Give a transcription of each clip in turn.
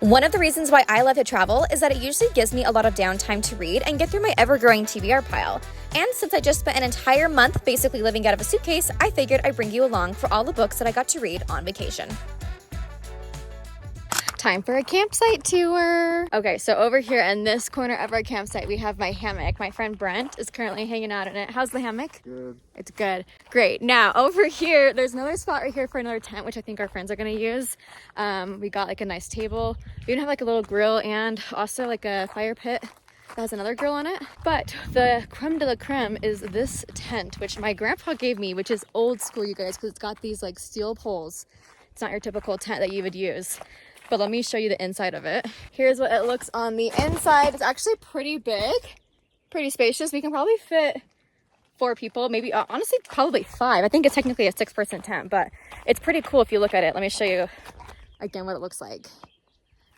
One of the reasons why I love to travel is that it usually gives me a lot of downtime to read and get through my ever-growing TBR pile. And since I just spent an entire month basically living out of a suitcase, I figured I'd bring you along for all the books that I got to read on vacation. Time for a campsite tour. Okay, so over here in this corner of our campsite, we have my hammock. My friend Brent is currently hanging out in it. How's the hammock? Good. It's good. Great. Now over here, there's another spot right here for another tent, which I think our friends are gonna use. We got like a nice table. We even have like a little grill and also like a fire pit that has another grill on it. But the creme de la creme is this tent, which my grandpa gave me, which is old school, you guys, because it's got these like steel poles. It's not your typical tent that you would use. But let me show you the inside of it. Here's what it looks on the inside. It's actually pretty big, pretty spacious. We can probably fit 4 people, maybe honestly probably 5. I think it's technically a 6-person tent, but it's pretty cool if you look at it. Let me show you again what it looks like.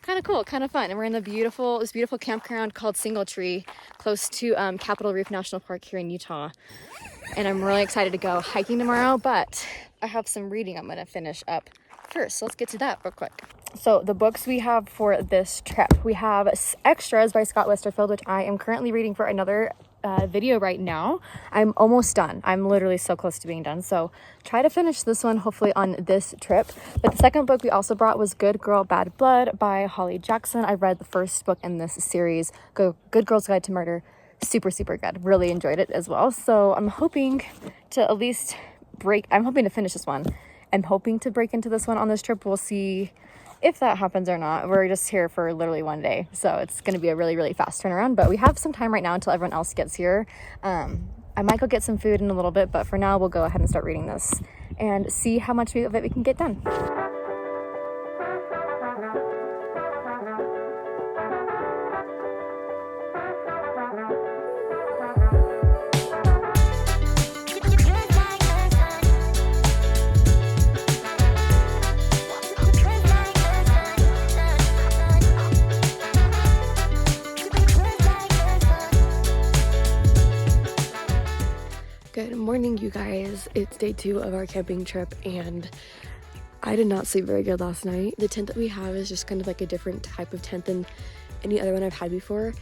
Kind of cool, kind of fun. And we're in this beautiful campground called Single Tree, close to Capitol Reef National Park here in Utah. And I'm really excited to go hiking tomorrow, but I have some reading I'm gonna finish up first. So let's get to that real quick. So the books we have for this trip, we have Extras by Scott Westerfeld, which I am currently reading for another video right now. I'm almost done. I'm literally so close to being done. So try to finish this one hopefully on this trip. But the second book we also brought was Good Girl, Bad Blood by Holly Jackson. I read the first book in this series, Good Girl's Guide to Murder. Super, super good. Really enjoyed it as well. So I'm hoping to at least I'm hoping to finish this one. I'm hoping to break into this one on this trip. We'll see if that happens or not. We're just here for literally one day, so it's going to be a really, really fast turnaround, but we have some time right now until everyone else gets here. I might go get some food in a little bit, but for now we'll go ahead and start reading this and see how much of it we can get done. Good morning, you guys. It's day 2 of our camping trip and I did not sleep very good last night. The tent that we have is just kind of like a different type of tent than any other one I've had before,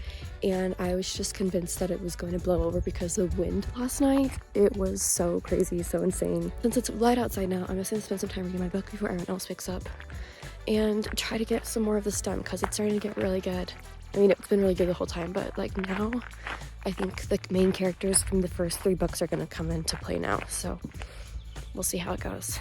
and I was just convinced that it was going to blow over because of the wind last night. It was so crazy, so insane. Since it's light outside now, I'm just gonna spend some time reading my book before everyone else wakes up and try to get some more of this done because it's starting to get really good. I mean, it's been really good the whole time, but like now I think the main characters from the first 3 books are going to come into play now, so we'll see how it goes.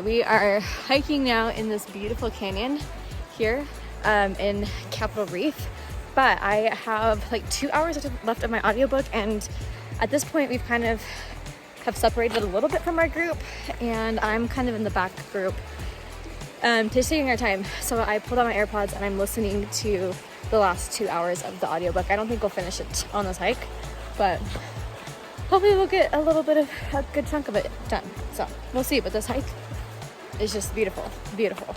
We are hiking now in this beautiful canyon here in Capitol Reef, but I have like 2 hours left of my audiobook, and at this point we've kind of have separated a little bit from our group, and I'm kind of in the back group just taking our time. So I pulled out my AirPods and I'm listening to the last 2 hours of the audiobook. I don't think we'll finish it on this hike, but hopefully we'll get a little bit of a good chunk of it done. So we'll see, but this hike is just beautiful, beautiful.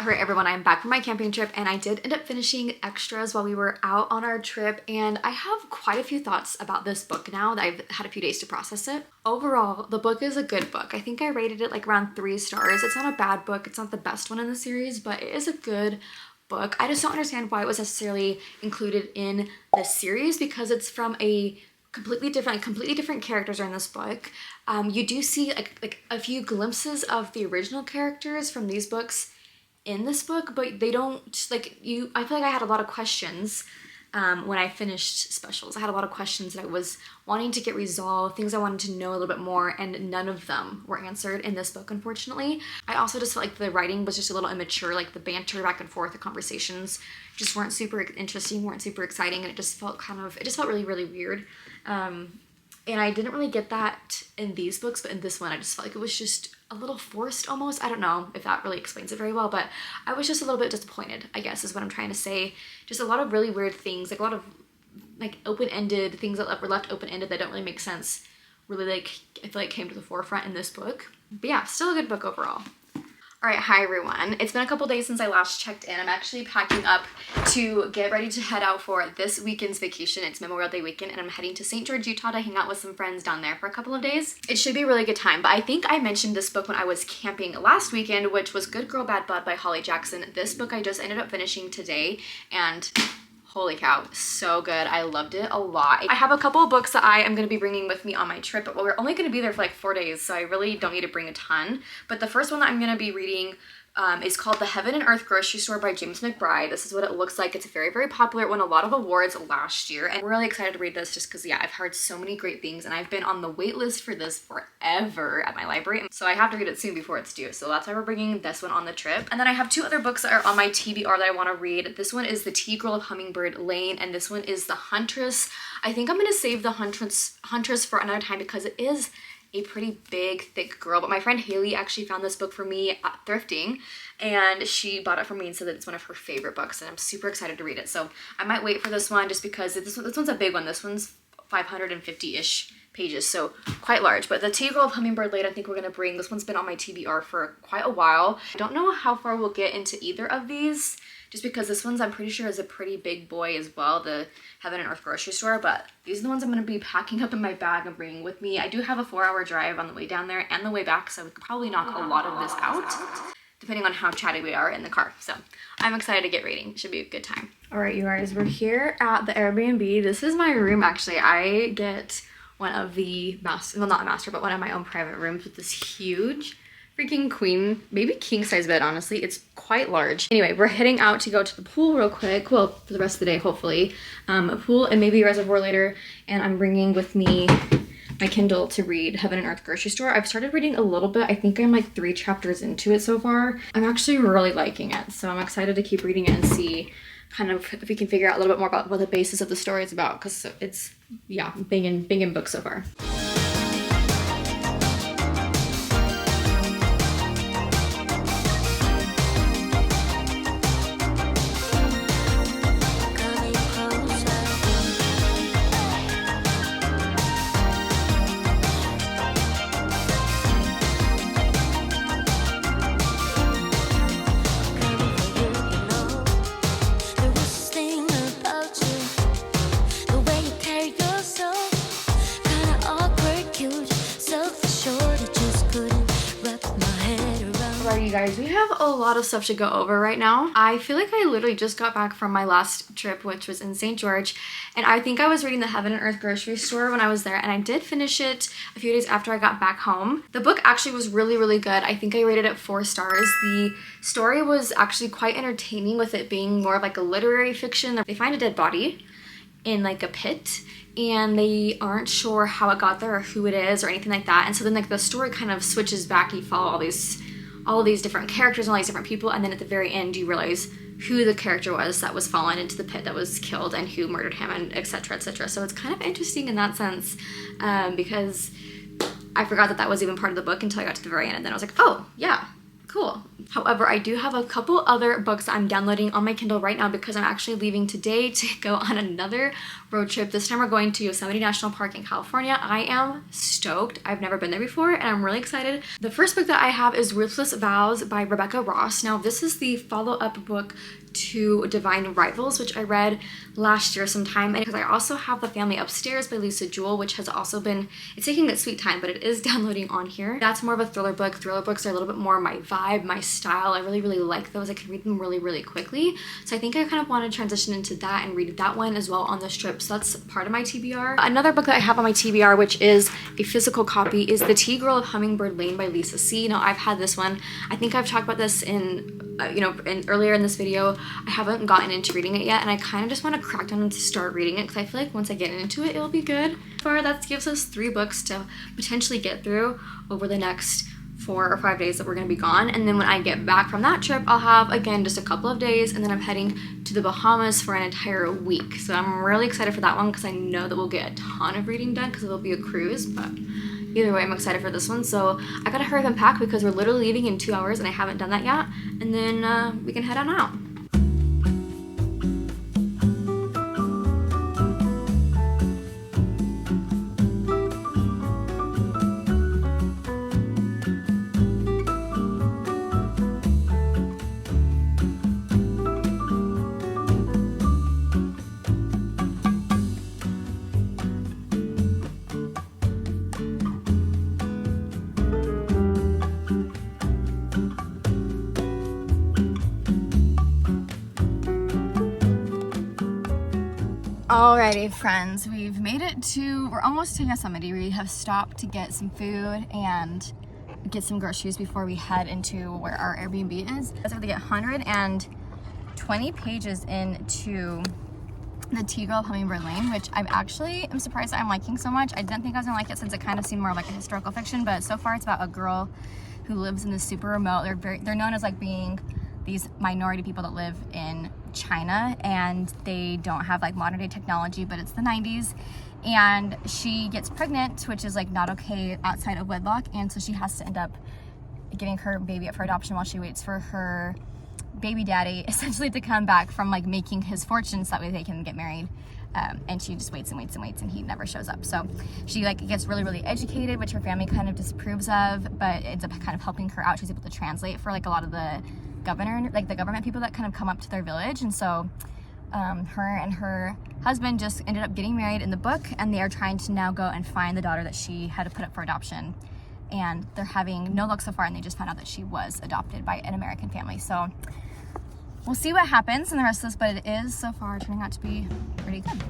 Alright everyone, I'm back from my camping trip, and I did end up finishing Extras while we were out on our trip, and I have quite a few thoughts about this book now that I've had a few days to process it. Overall, the book is a good book. I think I rated it like around 3 stars. It's not a bad book, it's not the best one in the series, but it is a good book. I just don't understand why it was necessarily included in this series, because it's from a completely different characters are in this book. You do see like a few glimpses of the original characters from these books in this book, but they don't, like, I feel like I had a lot of questions when I finished specials. I had a lot of questions that I was wanting to get resolved, things I wanted to know a little bit more, and none of them were answered in this book, unfortunately. I also just felt like the writing was just a little immature, like the banter back and forth, the conversations just weren't super interesting, weren't super exciting, and it just felt really, really weird. And I didn't really get that in these books, but in this one, I just felt like it was just a little forced almost. I don't know if that really explains it very well, but I was just a little bit disappointed, I guess is what I'm trying to say. Just a lot of really weird things, like a lot of like open-ended things that were left open-ended that don't really make sense, really like, I feel like came to the forefront in this book. But yeah, still a good book overall. All right, hi everyone. It's been a couple days since I last checked in. I'm actually packing up to get ready to head out for this weekend's vacation. It's Memorial Day weekend and I'm heading to St. George, Utah to hang out with some friends down there for a couple of days. It should be a really good time, but I think I mentioned this book when I was camping last weekend, which was Good Girl, Bad Blood by Holly Jackson. This book I just ended up finishing today and holy cow, so good. I loved it a lot. I have a couple of books that I am going to be bringing with me on my trip, but we're only going to be there for like 4 days, so I really don't need to bring a ton. But the first one that I'm going to be reading is called The Heaven and Earth Grocery Store by James McBride. This is what it looks like. It's very, very popular. It won a lot of awards last year, and I'm really excited to read this just because, yeah, I've heard so many great things, and I've been on the wait list for this forever at my library, so I have to read it soon before it's due. So that's why we're bringing this one on the trip. And then I have two other books that are on my TBR that I want to read. This one is The Tea Girl of Hummingbird Lane, and this one is The Huntress. I think I'm going to save The Huntress for another time because it is a pretty big, thick girl, but my friend Haley actually found this book for me at thrifting, and she bought it for me and said that it's one of her favorite books, and I'm super excited to read it. So I might wait for this one just because this one's a big one. This one's 550-ish pages, so quite large. But The Tea Girl of Hummingbird Lane, I think we're gonna bring. This one's been on my TBR for quite a while. I don't know how far we'll get into either of these, just because this one's, I'm pretty sure, is a pretty big boy as well, the Heaven and Earth Grocery Store, but these are the ones I'm going to be packing up in my bag and bringing with me. I do have a 4-hour drive on the way down there and the way back, so we could probably knock a lot of this out, depending on how chatty we are in the car. So I'm excited to get reading. It should be a good time. All right, you guys, we're here at the Airbnb. This is my room, actually. I get one of the well, not a master, but one of my own private rooms with this huge freaking queen, maybe king size bed, honestly. It's quite large. Anyway, we're heading out to go to the pool real quick. Well, for the rest of the day, hopefully. A pool and maybe a reservoir later. And I'm bringing with me my Kindle to read Heaven and Earth Grocery Store. I've started reading a little bit. I think I'm like 3 chapters into it so far. I'm actually really liking it. So I'm excited to keep reading it and see kind of if we can figure out a little bit more about what the basis of the story is about. Because it's, yeah, banging book so far. You guys, we have a lot of stuff to go over right now. I feel like I literally just got back from my last trip, which was in St. George, and I think I was reading The Heaven and Earth Grocery Store when I was there, and I did finish it a few days after I got back home. The book actually was really, really good. I think I rated it 4 stars. The story was actually quite entertaining, with it being more of like a literary fiction. They find a dead body in like a pit, and they aren't sure how it got there or who it is or anything like that, and so then like the story kind of switches back. You follow all of these different characters and all these different people, and then at the very end you realize who the character was that was fallen into the pit, that was killed, and who murdered him, and etc, etc. So it's kind of interesting in that sense, because I forgot that was even part of the book until I got to the very end, and then I was like, oh yeah, cool. However, I do have a couple other books I'm downloading on my Kindle right now because I'm actually leaving today to go on another road trip. This time we're going to Yosemite National Park in California. I am stoked. I've never been there before and I'm really excited. The first book that I have is Ruthless Vows by Rebecca Ross. Now this is the follow-up book to Divine Rivals, which I read last year sometime, and because I also have The Family Upstairs by Lisa Jewell, which has also been, it's taking its sweet time, but it is downloading on here. That's more of a thriller book. Thriller books are a little bit more my vibe, my style. I really, really like those. I can read them really, really quickly. So I think I kind of want to transition into that and read that one as well on this trip. So that's part of my TBR. Another book that I have on my TBR, which is a physical copy, is The Tea Girl of Hummingbird Lane by Lisa C. Now I've had this one. I think I've talked about this in you know, earlier in this video, I haven't gotten into reading it yet, and I kind of just want to crack down and start reading it because I feel like once I get into it, it'll be good. That gives us 3 books to potentially get through over the next 4 or 5 days that we're going to be gone. And then when I get back from that trip, I'll have, again, just a couple of days, and then I'm heading to the Bahamas for an entire week. So I'm really excited for that one because I know that we'll get a ton of reading done because it'll be a cruise, but either way, I'm excited for this one. So I gotta hurry up and pack because we're literally leaving in 2 hours and I haven't done that yet. And then we can head on out. Alrighty, friends, we've made it to, we're almost to Yosemite. We have stopped to get some food and get some groceries before we head into where our Airbnb is. I have to get 120 pages into the Tea-Girl of Hummingbird Lane, which I'm surprised I'm liking so much. I didn't think I was gonna like it since it kind of seemed more like a historical fiction, but so far it's about a girl who lives in this super remote, they're known as like being these minority people that live in China, and they don't have like modern day technology, but it's the 90s, and she gets pregnant, which is like not okay outside of wedlock, and so she has to end up giving her baby up for adoption while she waits for her baby daddy essentially to come back from like making his fortune so that way they can get married. And she just waits and waits and waits, and he never shows up. So she like gets really educated, which her family kind of disapproves of, but ends up kind of helping her out. She's able to translate for like a lot of the government people that kind of come up to their village. And so her and her husband just ended up getting married in the book, and they are trying to now go and find the daughter that she had to put up for adoption, and they're having no luck so far, and they just found out that she was adopted by an American family. So we'll see what happens in the rest of this, but it is so far turning out to be pretty good.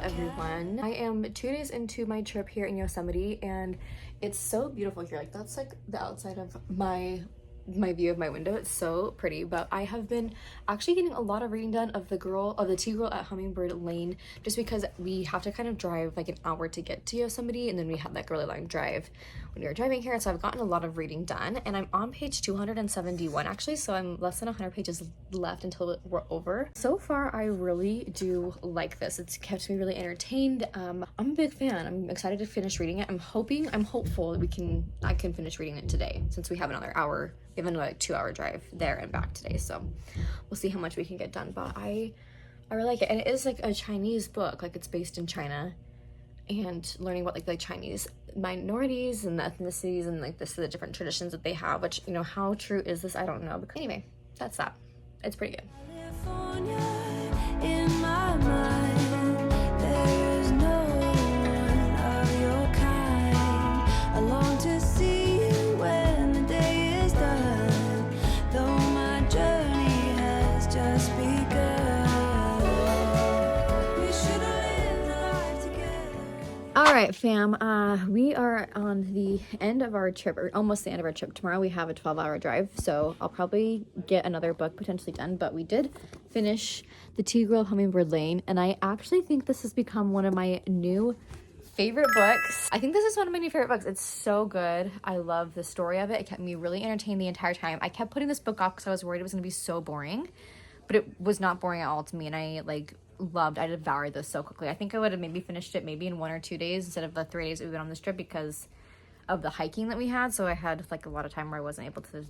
Everyone, I am 2 days into my trip here in Yosemite, and it's so beautiful here. Like, that's like the outside of my view of my window. It's so pretty, but I have been actually getting a lot of reading done of the Tea-Girl at Hummingbird Lane, just because we have to kind of drive like an hour to get to Yosemite, and then we had like a really long drive when we were driving here. So I've gotten a lot of reading done, and I'm on page 271 actually, so I'm less than 100 pages left until we're over. So far I really do like this. It's kept me really entertained. I'm a big fan. I'm excited to finish reading it. I'm hopeful that I can finish reading it today, since we have another hour, even like 2-hour drive there and back today. So we'll see how much we can get done, but I really like it. And it is like a Chinese book, like it's based in China, and learning about like the Chinese minorities and the ethnicities and like the different traditions that they have, which, you know, how true is this? I don't know, but anyway, that's that. It's pretty good. In my mind, there is no one of your kind. I long to see you when the day is done, though my journey has just begun. We should have lived a life together. All right, fam, we are on the end of our trip, or almost the end of our trip. Tomorrow we have a 12-hour drive, so I'll probably get another book potentially done, but we did finish the Tea-Girl of Hummingbird Lane, and I actually think this has become one of my new favorite books. I think this is one of my new favorite books. It's so good. I love the story of it. It kept me really entertained the entire time. I kept putting this book off because I was worried it was going to be so boring, but it was not boring at all to me, and I devoured this so quickly. I think I would have maybe finished it maybe in 1 or 2 days instead of the 3 days that we went on this trip because of the hiking that we had. So I had like a lot of time where I wasn't able to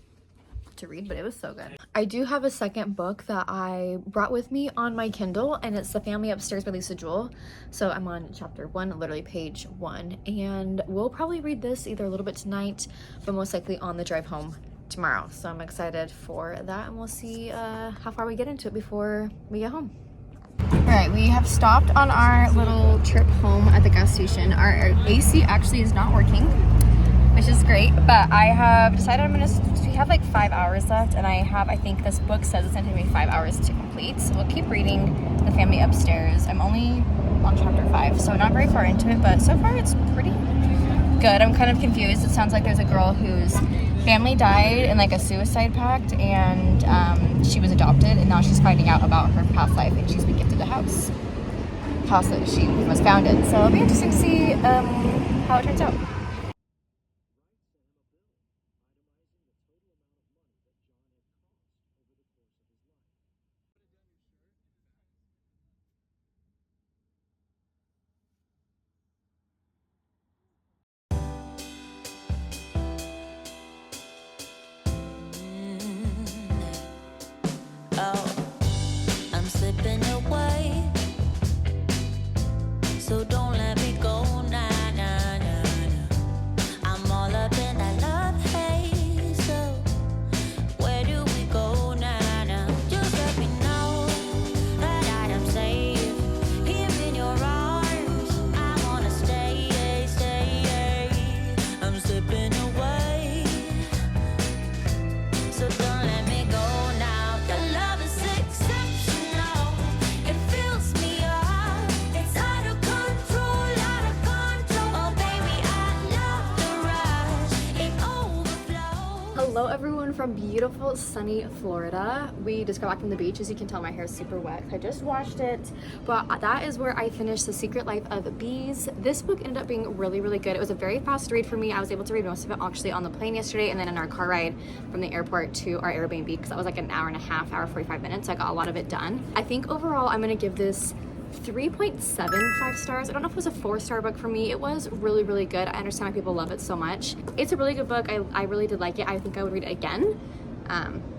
read, but it was so good. I do have a second book that I brought with me on my Kindle, and it's The Family Upstairs by Lisa Jewell. So I'm on chapter 1, literally page 1, and we'll probably read this either a little bit tonight, but most likely on the drive home tomorrow. So I'm excited for that, and we'll see how far we get into it before we get home. All right, we have stopped on our little trip home at the gas station. Our AC actually is not working, which is great, but I have decided we have like 5 hours left, and I think this book says it's gonna take me 5 hours to complete, so we'll keep reading The Family Upstairs. I'm only on chapter 5, so not very far into it, but so far it's pretty good. I'm kind of confused. It sounds like there's a girl whose family died in like a suicide pact, and she was adopted, and now she's finding out about her past life, and she's been gifted a house that she was founded. So it'll be interesting to see how it turns out. Slipping away, so don't let me go. Nah, nah, nah, nah. I'm all up in that love haze. So where do we go? Nah, nah. Just let me know that I am safe here in your arms. I wanna stay, stay. I'm slipping away, so don't let me go now. Your love is exceptional. It fills me up. It's out of control, out of control. Oh baby, I love the rush. It overflows. Hello everyone from beautiful sunny Florida. We just got back from the beach. As you can tell, my hair is super wet. I just washed it, but that is where I finished The Secret Life of Bees. This book ended up being really, really good. It was a very fast read for me. I was able to read most of it actually on the plane yesterday, and then in our car ride from the airport to our Airbnb, because that was like an hour and a half, hour 45 minutes. So I got a lot of it done. I think overall I'm gonna give this 3.75 stars. I don't know if it was a 4-star book for me. It was really, really good. I understand why people love it so much. It's a really good book. I really did like it. I think I would read it again.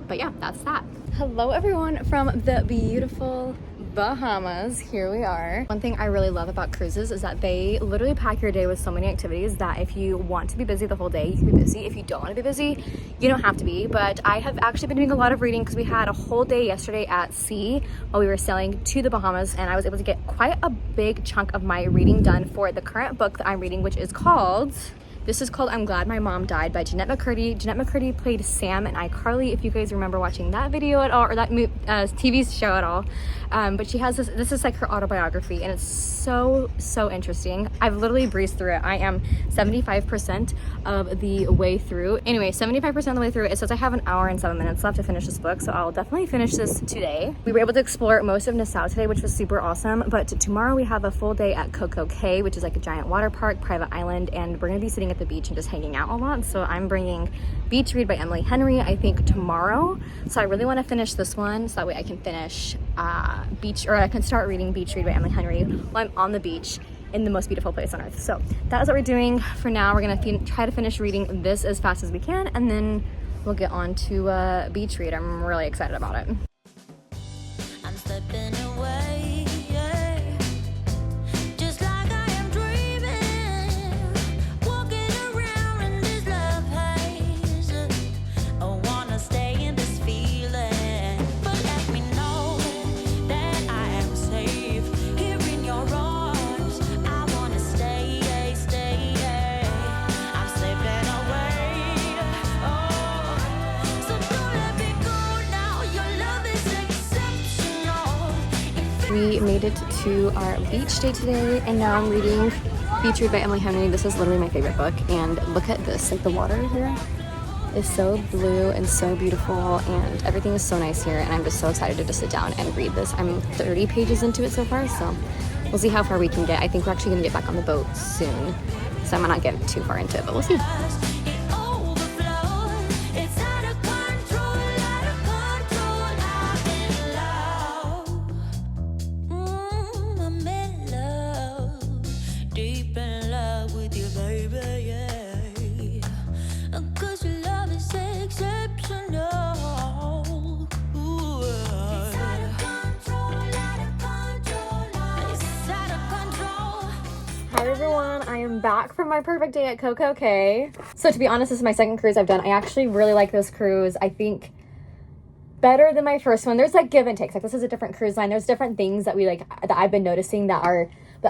But yeah, that's that. Hello everyone from the beautiful Bahamas. Here we are. One thing I really love about cruises is that they literally pack your day with so many activities that if you want to be busy the whole day, you can be busy. If you don't want to be busy, you don't have to be. But I have actually been doing a lot of reading because we had a whole day yesterday at sea while we were sailing to the Bahamas, and I was able to get quite a big chunk of my reading done for the current book that I'm reading, which is called I'm Glad My Mom Died by Jeanette McCurdy. Jeanette McCurdy played Sam and iCarly, if you guys remember watching that video at all, or that TV show at all. But she has this is like her autobiography, and it's so interesting. I've literally breezed through it. I am 75% of the way through. Anyway, 75% of the way through. It says I have an hour and 7 minutes left to finish this book, so I'll definitely finish this today. We were able to explore most of Nassau today, which was super awesome, but tomorrow we have a full day at Coco Cay, which is like a giant water park, private island, and we're gonna be sitting at the beach and just hanging out a lot. So I'm bringing Beach Read by Emily Henry, I think, tomorrow. So I really want to finish this one so that way I can finish I can start reading Beach Read by Emily Henry while I'm on the beach in the most beautiful place on earth. So that is what we're doing for now. We're gonna try to finish reading this as fast as we can, and then we'll get on to Beach Read. I'm really excited about it. I'm slipping away, yeah. Just like I am dreaming, walking around in this love haze. I wanna stay in this feeling, but let me know that I am safe here in your arms. I wanna stay. I'm slipping away, oh, so don't let me go now. Your love is exceptional. We made it to our beach day today, and now I'm reading Beach Read by Emily Henry. This is literally my favorite book, and look at this, like the water here is so blue and so beautiful, and everything is so nice here, and I'm just so excited to just sit down and read this. I'm 30 pages into it so far, so we'll see how far we can get. I think we're actually gonna get back on the boat soon, so I might not get too far into it, but we'll see. It overflows. It's out of control, out of control. I'm in love. everyone, I am back from my perfect day at CocoCay. So to be honest, this is my second cruise I've done. I actually really like this cruise. I think better than my first one. There's like give and takes. Like this is a different cruise line. There's different things that that I've been noticing that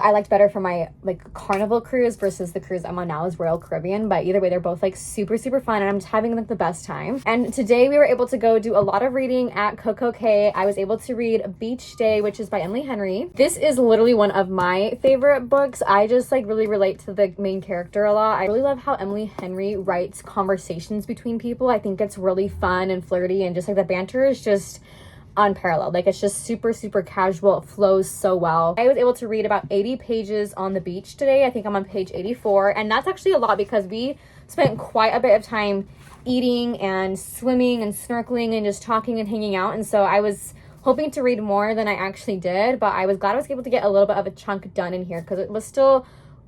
I liked better for my like Carnival cruise versus the cruise I'm on now is Royal Caribbean. But either way, they're both like super fun, and I'm just having like the best time. And today we were able to go do a lot of reading at CocoCay. I was able to read Beach Day, which is by Emily Henry. This is literally one of my favorite books. I just like really relate to the main character a lot. I really love how Emily Henry writes conversations between people. I think it's really fun and flirty, and just like the banter is just unparalleled. Like it's just super casual. It flows so well. I was able to read about 80 pages on the beach today. I think I'm on page 84, and that's actually a lot because we spent quite a bit of time eating and swimming and snorkeling and just talking and hanging out. And so I was hoping to read more than I actually did, but I was glad I was able to get a little bit of a chunk done in here because it was still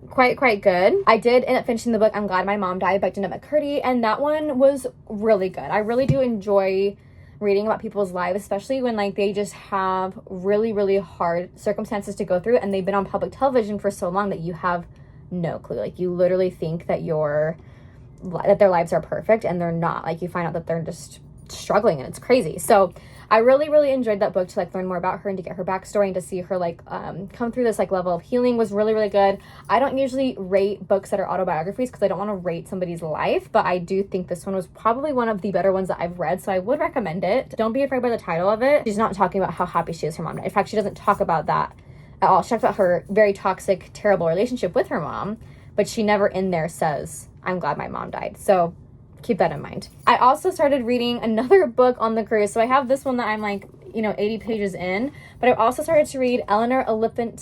quite good. I did end up finishing the book I'm Glad My Mom Died by Jeanette McCurdy, and that one was really good. I really do enjoy reading about people's lives, especially when like they just have really hard circumstances to go through, and they've been on public television for so long that you have no clue. Like you literally think that their lives are perfect, and they're not. Like you find out that they're just struggling, and it's crazy. So I really enjoyed that book to like learn more about her and to get her backstory and to see her like come through this like level of healing was really good. I don't usually rate books that are autobiographies because I don't want to rate somebody's life, but I do think this one was probably one of the better ones that I've read, so I would recommend it. Don't be afraid by the title of it. She's not talking about how happy she is her mom died. In fact, she doesn't talk about that at all. She talks about her very toxic, terrible relationship with her mom, but she never in there says, I'm glad my mom died. So keep that in mind. I also started reading another book on the cruise. So I have this one that I'm like, 80 pages in, but I also started to read Eleanor Oliphant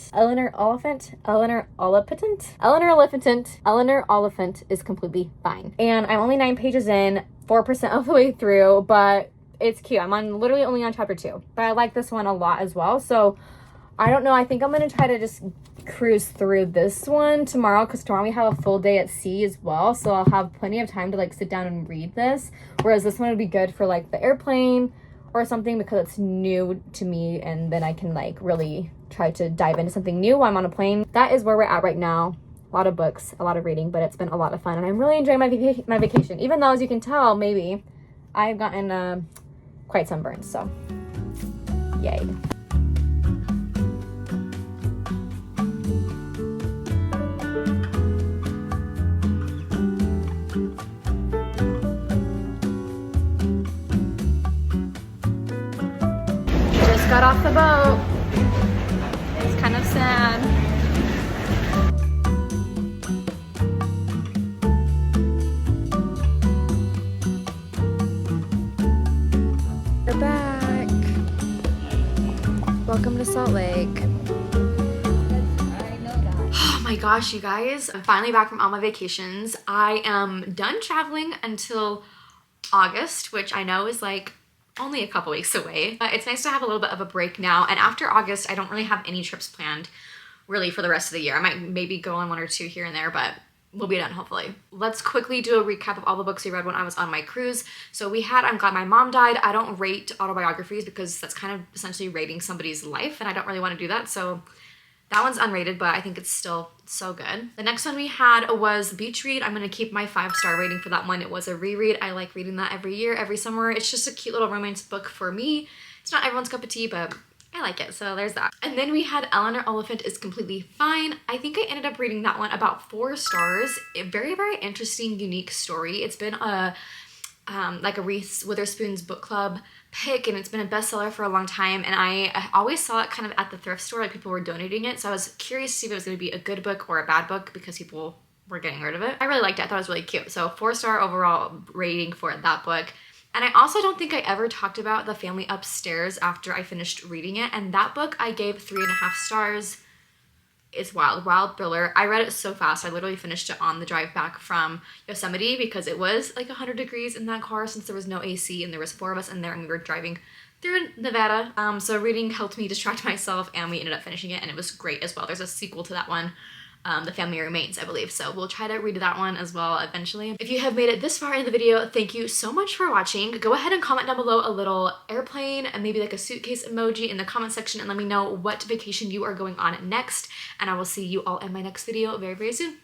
is Completely Fine. And I'm only 9 pages in, 4% of the way through, but it's cute. I'm literally only on chapter 2, but I like this one a lot as well. So I don't know. I think I'm going to try to just cruise through this one tomorrow because tomorrow we have a full day at sea as well. So I'll have plenty of time to like sit down and read this. Whereas this one would be good for like the airplane or something because it's new to me. And then I can like really try to dive into something new while I'm on a plane. That is where we're at right now. A lot of books, a lot of reading, but it's been a lot of fun. And I'm really enjoying my vacation. Even though, as you can tell, maybe I've gotten quite sunburned. So yay. Got off the boat. It's kind of sad. We're back. Welcome to Salt Lake. Oh my gosh, you guys. I'm finally back from all my vacations. I am done traveling until August, which I know is like only a couple weeks away, but it's nice to have a little bit of a break now. And after August, I don't really have any trips planned really for the rest of the year. I might maybe go on 1 or 2 here and there, but we'll be done hopefully. Let's quickly do a recap of all the books we read when I was on my cruise. So we had I'm Glad My Mom Died. I don't rate autobiographies because that's kind of essentially rating somebody's life, and I don't really want to do that. So that one's unrated, but I think it's still so good. The next one we had was Beach Read. I'm going to keep my 5-star rating for that one. It was a reread. I like reading that every year, every summer. It's just a cute little romance book for me. It's not everyone's cup of tea, but I like it, so there's that. And then we had Eleanor Oliphant is Completely Fine. I think I ended up reading that one about 4 stars. A very interesting, unique story. It's been like a Reese Witherspoon's book club pick, and it's been a bestseller for a long time, and I always saw it kind of at the thrift store, like people were donating it, so I was curious to see if it was going to be a good book or a bad book because people were getting rid of it. I really liked it. I thought it was really cute. So 4-star overall rating for that book. And I also don't think I ever talked about The Family Upstairs after I finished reading it, and that book I gave 3.5 stars. It's wild thriller. I read it so fast. I literally finished it on the drive back from Yosemite because it was like 100 degrees in that car since there was no AC and there was 4 of us in there and we were driving through Nevada. So reading helped me distract myself, and we ended up finishing it, and it was great as well. There's a sequel to that one the family remains, I believe. So we'll try to read that one as well eventually. If you have made it this far in the video, thank you so much for watching. Go ahead and comment down below a little airplane and maybe like a suitcase emoji in the comment section and let me know what vacation you are going on next. And I will see you all in my next video very, very soon.